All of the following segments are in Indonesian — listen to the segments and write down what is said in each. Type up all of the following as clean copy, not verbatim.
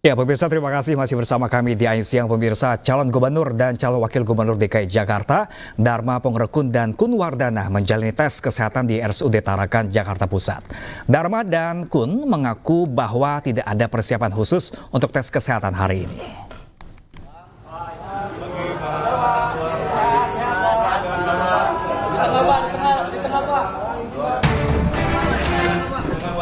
Ya, pemirsa, terima kasih masih bersama kami di AIN Siang. Pemirsa, calon gubernur dan calon wakil gubernur DKI Jakarta, Dharma Pongrekun dan Kun Wardana menjalani tes kesehatan di RSUD Tarakan, Jakarta Pusat. Dharma dan Kun mengaku bahwa tidak ada persiapan khusus untuk tes kesehatan hari ini.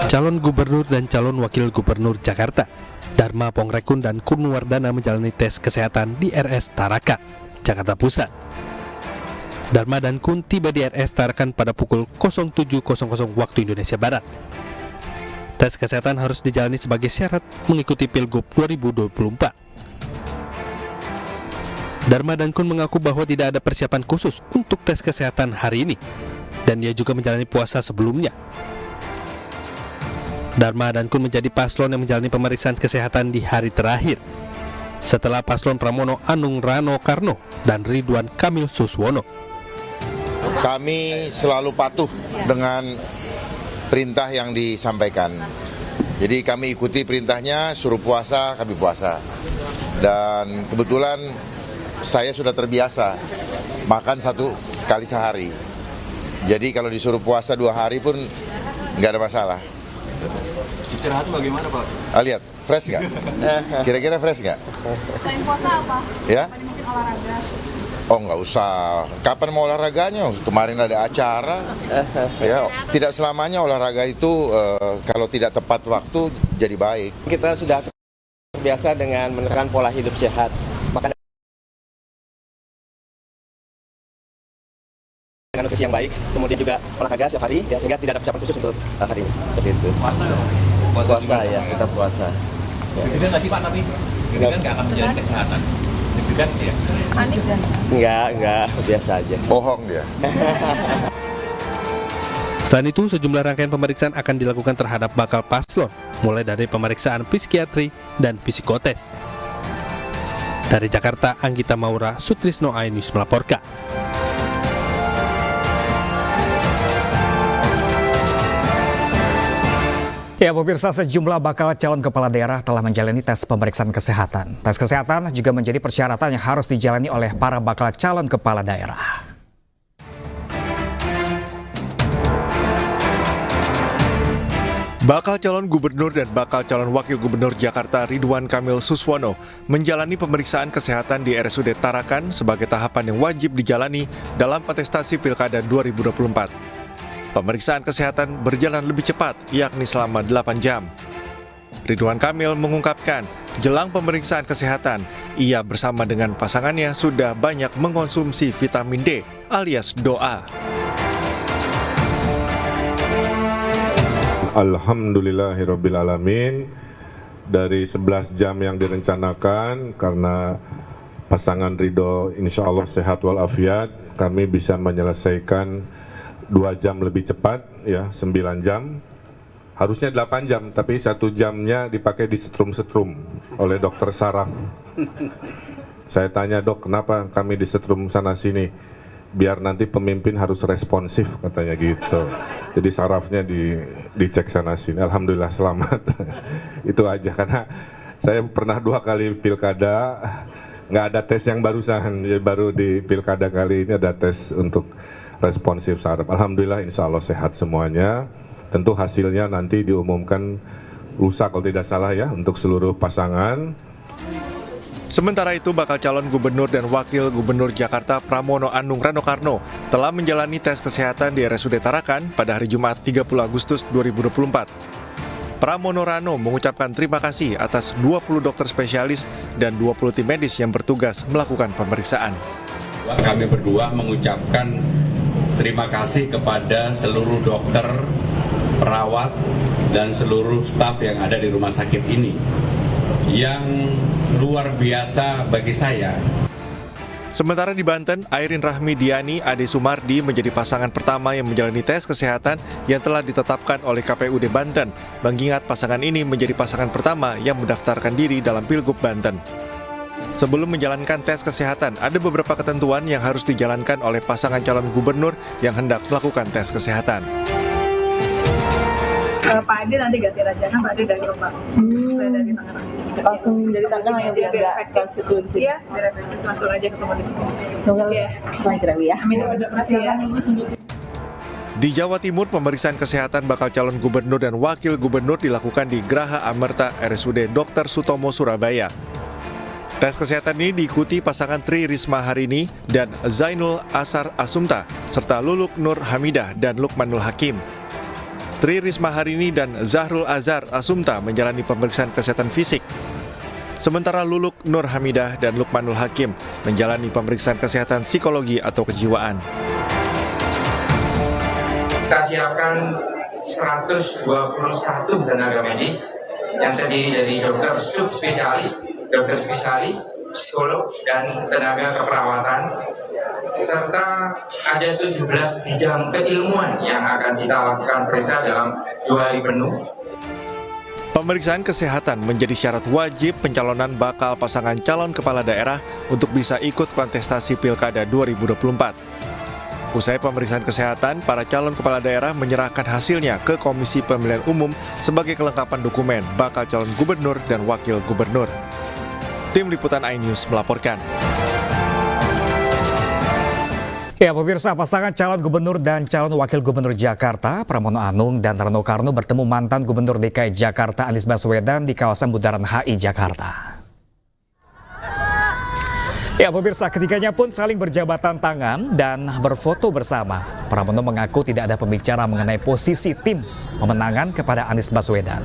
Calon gubernur dan calon wakil gubernur Jakarta, Dharma Pongrekun dan Kun Wardana menjalani tes kesehatan di RS Tarakan, Jakarta Pusat. Dharma dan Kun tiba di RS Tarakan pada pukul 07.00 waktu Indonesia Barat. Tes kesehatan harus dijalani sebagai syarat mengikuti Pilgub 2024. Dharma dan Kun mengaku bahwa tidak ada persiapan khusus untuk tes kesehatan hari ini, dan dia juga menjalani puasa sebelumnya. Dharma dan Kun menjadi paslon yang menjalani pemeriksaan kesehatan di hari terakhir, setelah paslon Pramono Anung Rano Karno dan Ridwan Kamil Suswono. Kami selalu patuh dengan perintah yang disampaikan. Jadi kami ikuti perintahnya, suruh puasa, kami puasa. Dan kebetulan saya sudah terbiasa makan 1 kali sehari. Jadi kalau disuruh puasa 2 hari pun nggak ada masalah. Istirahat bagaimana, Pak? Lihat, fresh nggak? Kira-kira fresh nggak? Selain puasa apa? Ya? Apa mungkin olahraga? Oh, nggak usah. Kapan mau olahraganya? Kemarin ada acara. Ya, tidak selamanya olahraga itu kalau tidak tepat waktu jadi baik. Kita sudah terbiasa dengan menerapkan pola hidup sehat. Makan dengan nutrisi yang baik, kemudian juga olahraga setiap hari, ya, sehingga tidak ada persiapan khusus untuk hari ini. Seperti itu. Puasa ya, kita puasa. Deg-degan nggak sih, Pak, tapi? Deg-degan nggak akan menjalani kesehatan? Deg-degan ya? Panik dan Enggak, biasa aja. Bohong dia. Selain itu, sejumlah rangkaian pemeriksaan akan dilakukan terhadap bakal paslon, mulai dari pemeriksaan psikiatri dan psikotes. Dari Jakarta, Anggita Maura, Sutrisno Ainus melaporkan. Ya, pemirsa, sejumlah bakal calon kepala daerah telah menjalani tes pemeriksaan kesehatan. Tes kesehatan juga menjadi persyaratan yang harus dijalani oleh para bakal calon kepala daerah. Bakal calon gubernur dan bakal calon wakil gubernur Jakarta Ridwan Kamil Suswono menjalani pemeriksaan kesehatan di RSUD Tarakan sebagai tahapan yang wajib dijalani dalam kontestasi Pilkada 2024. Pemeriksaan kesehatan berjalan lebih cepat, yakni selama 8 jam. Ridwan Kamil mengungkapkan, jelang pemeriksaan kesehatan, ia bersama dengan pasangannya sudah banyak mengkonsumsi vitamin D alias doa. Alhamdulillahirrabbilalamin. Dari 11 jam yang direncanakan, karena pasangan Ridho insya Allah sehat walafiat, kami bisa menyelesaikan 2 jam lebih cepat, ya 9 jam. Harusnya 8 jam, tapi 1 jamnya dipakai di setrum-setrum oleh dokter saraf. Saya tanya, dok, kenapa kami di setrum sana-sini? Biar nanti pemimpin harus responsif, katanya gitu. Jadi sarafnya dicek sana-sini. Alhamdulillah selamat. Itu aja, karena saya pernah 2 kali pilkada, nggak ada tes yang barusan. Jadi baru di pilkada kali ini ada tes untuk responsif saraf. Alhamdulillah insya Allah sehat semuanya. Tentu hasilnya nanti diumumkan lusa kalau tidak salah ya, untuk seluruh pasangan. Sementara itu, bakal calon gubernur dan wakil gubernur Jakarta Pramono Anung Rano Karno telah menjalani tes kesehatan di RSUD Tarakan pada hari Jumat 30 Agustus 2024. Pramono Rano mengucapkan terima kasih atas 20 dokter spesialis dan 20 tim medis yang bertugas melakukan pemeriksaan. Kami berdua mengucapkan terima kasih kepada seluruh dokter, perawat, dan seluruh staf yang ada di rumah sakit ini, yang luar biasa bagi saya. Sementara di Banten, Airin Rahmidiani Ade Sumardi menjadi pasangan pertama yang menjalani tes kesehatan yang telah ditetapkan oleh KPUD Banten. Mengingat pasangan ini menjadi pasangan pertama yang mendaftarkan diri dalam Pilgub Banten. Sebelum menjalankan tes kesehatan, ada beberapa ketentuan yang harus dijalankan oleh pasangan calon gubernur yang hendak melakukan tes kesehatan. Pak Ade nanti ganti raja kan Pak Ade dari Rembang. Saya dari Tangerang. Langsung dari Tangerang yang Jadi biar nggak konstitusi. Iya, biar efektif. Langsung aja ketemu di sini. Semoga Iya. lancar ya. Amin. Udah pasti ya. Di Jawa Timur, pemeriksaan kesehatan bakal calon gubernur dan wakil gubernur dilakukan di Graha Amerta RSUD Dr. Sutomo Surabaya. Tes kesehatan ini diikuti pasangan Tri Risma Harini dan Zainul Asar Asumta, serta Luluk Nur Hamidah dan Lukmanul Hakim. Tri Risma Harini dan Zahrul Azhar Asumta menjalani pemeriksaan kesehatan fisik. Sementara Luluk Nur Hamidah dan Lukmanul Hakim menjalani pemeriksaan kesehatan psikologi atau kejiwaan. Kita siapkan 121 tenaga medis yang terdiri dari dokter subspesialis, dokter spesialis, psikolog, dan tenaga keperawatan, serta ada 17 bidang keilmuan yang akan kita lakukan periksa dalam 2 hari penuh. Pemeriksaan kesehatan menjadi syarat wajib pencalonan bakal pasangan calon kepala daerah untuk bisa ikut kontestasi Pilkada 2024. Usai pemeriksaan kesehatan, para calon kepala daerah menyerahkan hasilnya ke Komisi Pemilihan Umum sebagai kelengkapan dokumen bakal calon gubernur dan wakil gubernur. Tim Liputan iNews melaporkan. Ya, pemirsa, pasangan calon gubernur dan calon wakil gubernur Jakarta, Pramono Anung dan Rano Karno bertemu mantan gubernur DKI Jakarta Anies Baswedan di kawasan Bundaran HI Jakarta. Ya, pemirsa, ketiganya pun saling berjabatan tangan dan berfoto bersama. Pramono mengaku tidak ada pembicaraan mengenai posisi tim pemenangan kepada Anies Baswedan.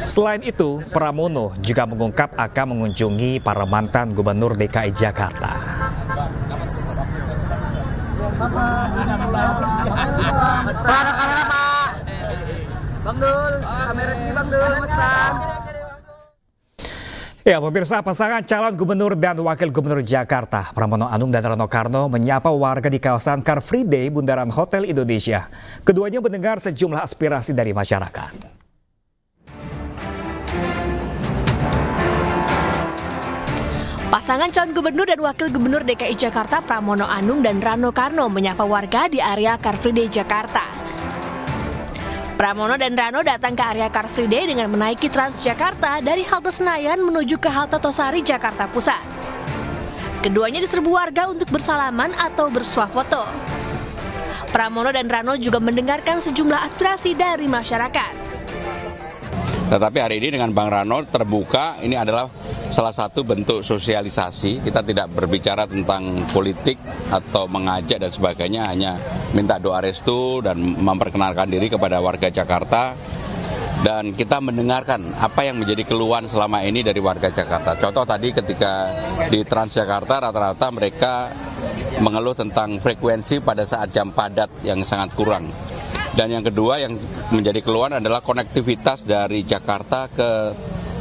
Selain itu, Pramono juga mengungkap akan mengunjungi para mantan gubernur DKI Jakarta. Ya, pemirsa, pasangan calon gubernur dan wakil gubernur Jakarta, Pramono Anung dan Rano Karno menyapa warga di kawasan Car Free Day Bundaran Hotel Indonesia. Keduanya mendengar sejumlah aspirasi dari masyarakat. Pasangan calon gubernur dan wakil gubernur DKI Jakarta Pramono Anung dan Rano Karno menyapa warga di area Car Free Day Jakarta. Pramono dan Rano datang ke area Car Free Day dengan menaiki Transjakarta dari halte Senayan menuju ke halte Tosari Jakarta Pusat. Keduanya diserbu warga untuk bersalaman atau bersuah foto. Pramono dan Rano juga mendengarkan sejumlah aspirasi dari masyarakat. Tetapi hari ini dengan Bang Rano terbuka, ini adalah salah satu bentuk sosialisasi. Kita tidak berbicara tentang politik atau mengajak dan sebagainya, hanya minta doa restu dan memperkenalkan diri kepada warga Jakarta. Dan kita mendengarkan apa yang menjadi keluhan selama ini dari warga Jakarta. Contoh tadi ketika di Transjakarta rata-rata mereka mengeluh tentang frekuensi pada saat jam padat yang sangat kurang. Dan yang kedua yang menjadi keluhan adalah konektivitas dari Jakarta ke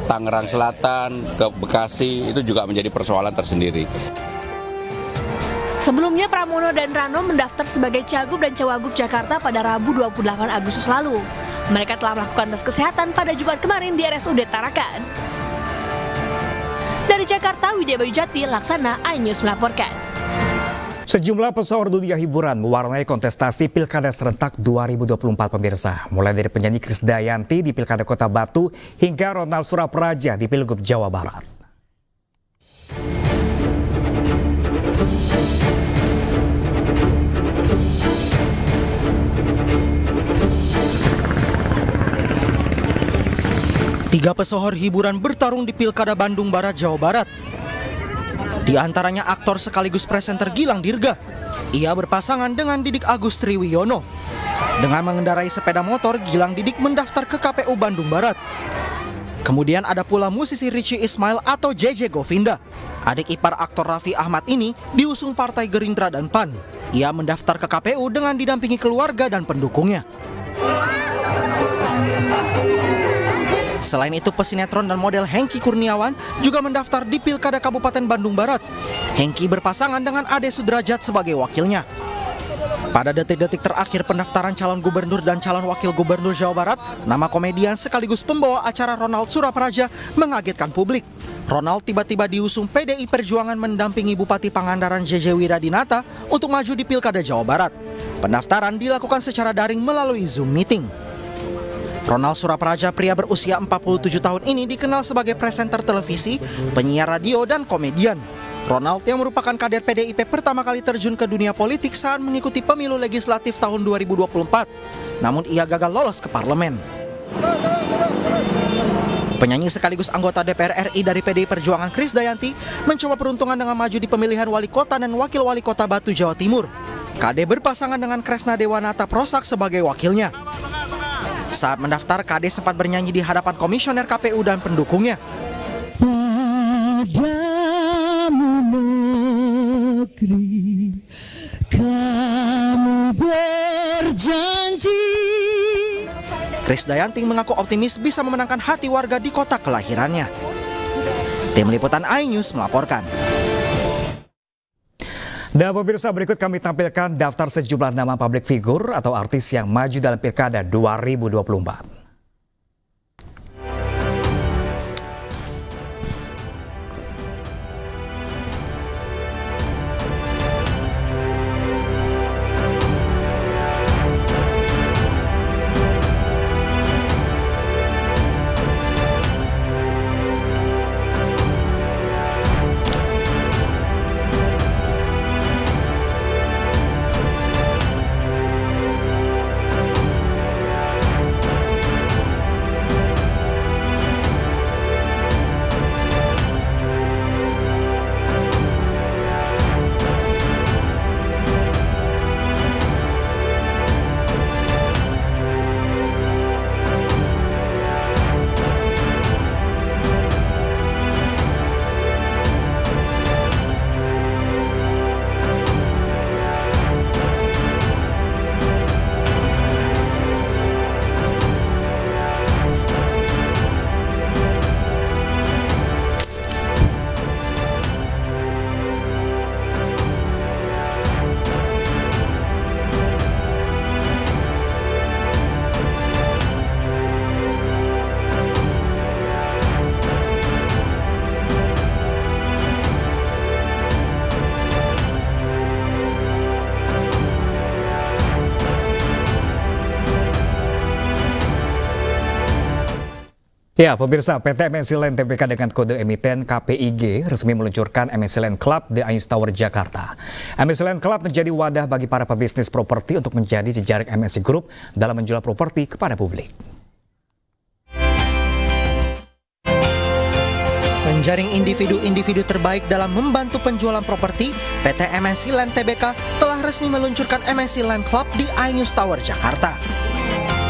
Tangerang Selatan, ke Bekasi, itu juga menjadi persoalan tersendiri. Sebelumnya Pramono dan Rano mendaftar sebagai Cagup dan Cawagup Jakarta pada Rabu 28 Agustus lalu. Mereka telah melakukan tes kesehatan pada Jumat kemarin di RSUD Tarakan. Dari Jakarta, Widya Bayu Jati, Laksana, iNews melaporkan. Sejumlah pesohor dunia hiburan mewarnai kontestasi Pilkada Serentak 2024 pemirsa. Mulai dari penyanyi Krisdayanti di Pilkada Kota Batu hingga Ronald Surapraja di Pilgub Jawa Barat. Tiga pesohor hiburan bertarung di Pilkada Bandung Barat, Jawa Barat. Di antaranya aktor sekaligus presenter Gilang Dirga. Ia berpasangan dengan Didik Agus Triwiono. Dengan mengendarai sepeda motor, Gilang Didik mendaftar ke KPU Bandung Barat. Kemudian ada pula musisi Richie Ismail atau JJ Govinda. Adik ipar aktor Raffi Ahmad ini diusung Partai Gerindra dan PAN. Ia mendaftar ke KPU dengan didampingi keluarga dan pendukungnya. Selain itu, pesinetron dan model Hengky Kurniawan juga mendaftar di Pilkada Kabupaten Bandung Barat. Hengky berpasangan dengan Ade Sudrajat sebagai wakilnya. Pada detik-detik terakhir pendaftaran calon gubernur dan calon wakil gubernur Jawa Barat, nama komedian sekaligus pembawa acara Ronald Surapraja mengagetkan publik. Ronald tiba-tiba diusung PDI Perjuangan mendampingi Bupati Pangandaran JJ Wiradinata untuk maju di Pilkada Jawa Barat. Pendaftaran dilakukan secara daring melalui Zoom meeting. Ronald Surapraja, pria berusia 47 tahun ini dikenal sebagai presenter televisi, penyiar radio, dan komedian. Ronald yang merupakan kader PDIP pertama kali terjun ke dunia politik saat mengikuti pemilu legislatif tahun 2024. Namun ia gagal lolos ke parlemen. Penyanyi sekaligus anggota DPR RI dari PDI Perjuangan Krisdayanti mencoba peruntungan dengan maju di pemilihan wali kota dan wakil wali kota Batu, Jawa Timur. KD berpasangan dengan Kresna Dewanata Prosak sebagai wakilnya. Saat mendaftar, KD sempat bernyanyi di hadapan komisioner KPU dan pendukungnya. Padamu negeri, kamu berjanji. Krisdayanti mengaku optimis bisa memenangkan hati warga di kota kelahirannya. Tim Liputan iNews melaporkan. Dan pemirsa, berikut kami tampilkan daftar sejumlah nama publik figur atau artis yang maju dalam Pilkada 2024. Ya, pemirsa, PT MNC Land Tbk dengan kode emiten KPIG resmi meluncurkan MNC Land Club di Inews Tower, Jakarta. MNC Land Club menjadi wadah bagi para pebisnis properti untuk menjadi jejaring MNC Group dalam menjual properti kepada publik. Menjaring individu-individu terbaik dalam membantu penjualan properti, PT MNC Land Tbk telah resmi meluncurkan MNC Land Club di Inews Tower, Jakarta.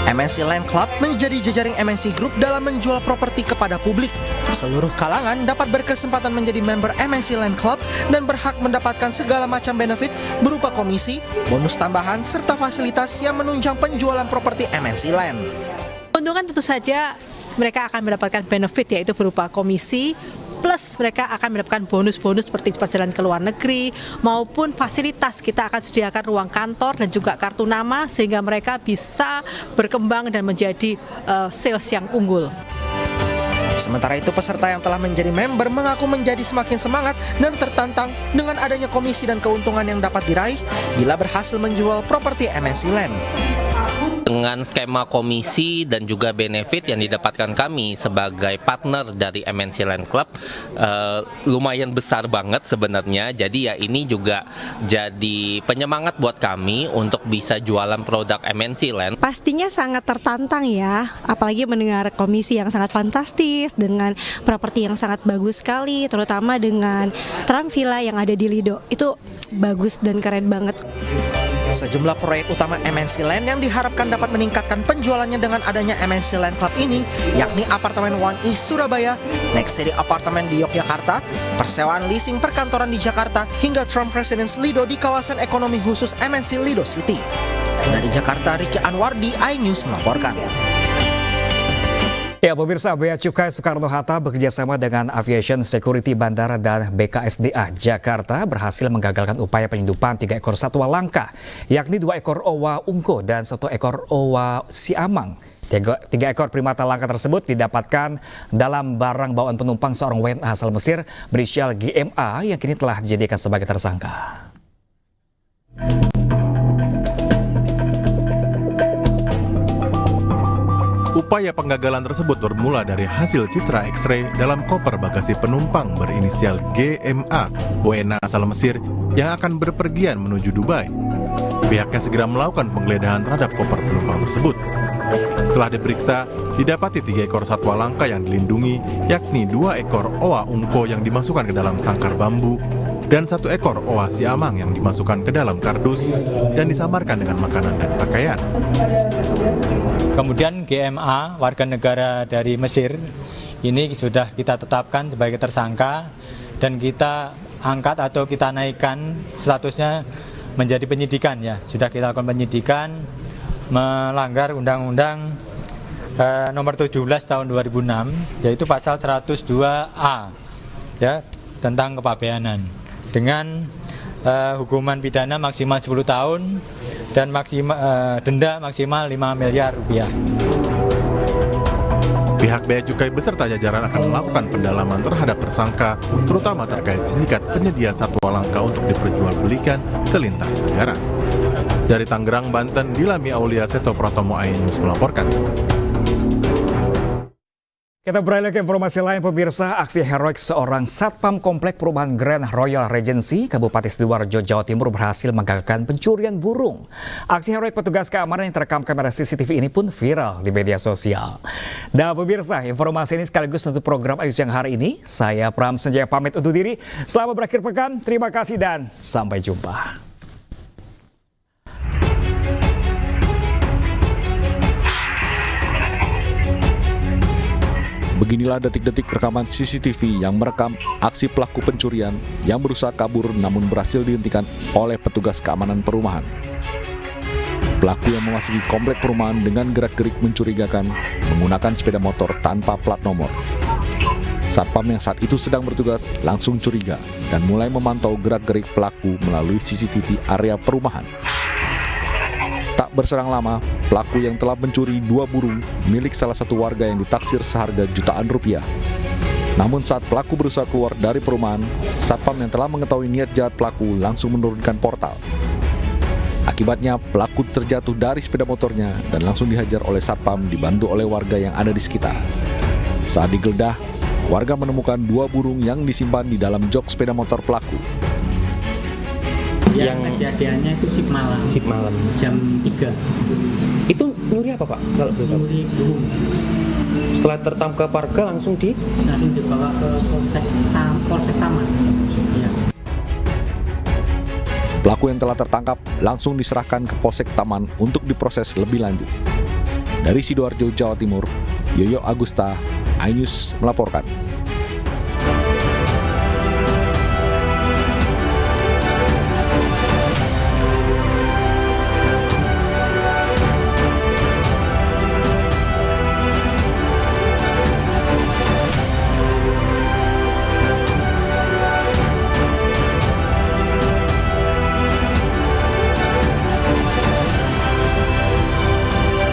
MNC Land Club menjadi jejaring MNC Group dalam menjual properti kepada publik. Seluruh kalangan dapat berkesempatan menjadi member MNC Land Club dan berhak mendapatkan segala macam benefit berupa komisi, bonus tambahan, serta fasilitas yang menunjang penjualan properti MNC Land. Keuntungan tentu saja mereka akan mendapatkan benefit, yaitu berupa komisi, plus mereka akan mendapatkan bonus-bonus seperti perjalanan ke luar negeri maupun fasilitas. Kita akan sediakan ruang kantor dan juga kartu nama sehingga mereka bisa berkembang dan menjadi sales yang unggul. Sementara itu, peserta yang telah menjadi member mengaku menjadi semakin semangat dan tertantang dengan adanya komisi dan keuntungan yang dapat diraih bila berhasil menjual properti MNC Land. Dengan skema komisi dan juga benefit yang didapatkan kami sebagai partner dari MNC Land Club lumayan besar banget sebenarnya. Jadi ya ini juga jadi penyemangat buat kami untuk bisa jualan produk MNC Land. Pastinya sangat tertantang ya, apalagi mendengar komisi yang sangat fantastis dengan properti yang sangat bagus sekali, terutama dengan Trump Villa yang ada di Lido. Itu bagus dan keren banget. Sejumlah proyek utama MNC Land yang diharapkan dapat meningkatkan penjualannya dengan adanya MNC Land Club ini, yakni apartemen One East Surabaya, Next City Apartemen di Yogyakarta, persewaan leasing perkantoran di Jakarta, hingga Trump Residence Lido di kawasan ekonomi khusus MNC Lido City. Dari Jakarta, Ricky Anwar di iNews melaporkan. Ya, pemirsa, Bea Cukai Soekarno-Hatta bekerjasama dengan Aviation Security Bandara dan BKSDA Jakarta berhasil menggagalkan upaya penyeludupan 3 ekor satwa langka, yakni 2 ekor owa ungko dan 1 ekor owa siamang. 3 ekor primata langka tersebut didapatkan dalam barang bawaan penumpang seorang WNA asal Mesir berinisial GMA yang kini telah dijadikan sebagai tersangka. Upaya penggagalan tersebut bermula dari hasil citra X-ray dalam koper bagasi penumpang berinisial GMA, WNA asal Mesir yang akan berpergian menuju Dubai. Pihaknya segera melakukan penggeledahan terhadap koper penumpang tersebut. Setelah diperiksa, didapati 3 ekor satwa langka yang dilindungi, yakni 2 ekor oa ungko yang dimasukkan ke dalam sangkar bambu, dan 1 ekor oa siamang yang dimasukkan ke dalam kardus dan disamarkan dengan makanan dan pakaian. Kemudian GMA, warga negara dari Mesir, ini sudah kita tetapkan sebagai tersangka dan kita angkat atau kita naikkan statusnya menjadi penyidikan ya. Sudah kita lakukan penyidikan melanggar Undang-Undang nomor 17 tahun 2006, yaitu pasal 102A ya, tentang kepabeanan dengan hukuman pidana maksimal 10 tahun dan denda maksimal 5 miliar rupiah. Pihak Bea Cukai beserta jajaran akan melakukan pendalaman terhadap tersangka, terutama terkait sindikat penyedia satwa langka untuk diperjualbelikan ke lintas negara. Dari Tangerang, Banten, Dilami Aulia Seto Pratomo iNews melaporkan. Kita beralih ke informasi lain, pemirsa. Aksi heroik seorang satpam komplek perumahan Grand Royal Regency, Kabupaten Sidoarjo, Jawa Timur berhasil menggagalkan pencurian burung. Aksi heroik petugas keamanan yang terekam kamera CCTV ini pun viral di media sosial. Dan pemirsa, informasi ini sekaligus untuk program Ayu Siang hari ini. Saya Pram Senjaya pamit undur diri. Selamat berakhir pekan, terima kasih dan sampai jumpa. Beginilah detik-detik rekaman CCTV yang merekam aksi pelaku pencurian yang berusaha kabur namun berhasil dihentikan oleh petugas keamanan perumahan. Pelaku yang memasuki komplek perumahan dengan gerak-gerik mencurigakan menggunakan sepeda motor tanpa plat nomor. Satpam yang saat itu sedang bertugas langsung curiga dan mulai memantau gerak-gerik pelaku melalui CCTV area perumahan. Tak berserang lama, pelaku yang telah mencuri 2 burung milik salah satu warga yang ditaksir seharga jutaan rupiah. Namun saat pelaku berusaha keluar dari perumahan, satpam yang telah mengetahui niat jahat pelaku langsung menurunkan portal. Akibatnya, pelaku terjatuh dari sepeda motornya dan langsung dihajar oleh satpam dibantu oleh warga yang ada di sekitar. Saat digeledah, warga menemukan 2 burung yang disimpan di dalam jok sepeda motor pelaku. Yang kejadiannya itu sip malam jam 3. Itu nyuri apa, Pak? Kalau nyuri burung. Setelah tertangkap warga langsung dibawa ke Polsek Taman. Ya. Pelaku yang telah tertangkap langsung diserahkan ke Polsek Taman untuk diproses lebih lanjut. Dari Sidoarjo, Jawa Timur, Yoyo Agusta, iNews melaporkan.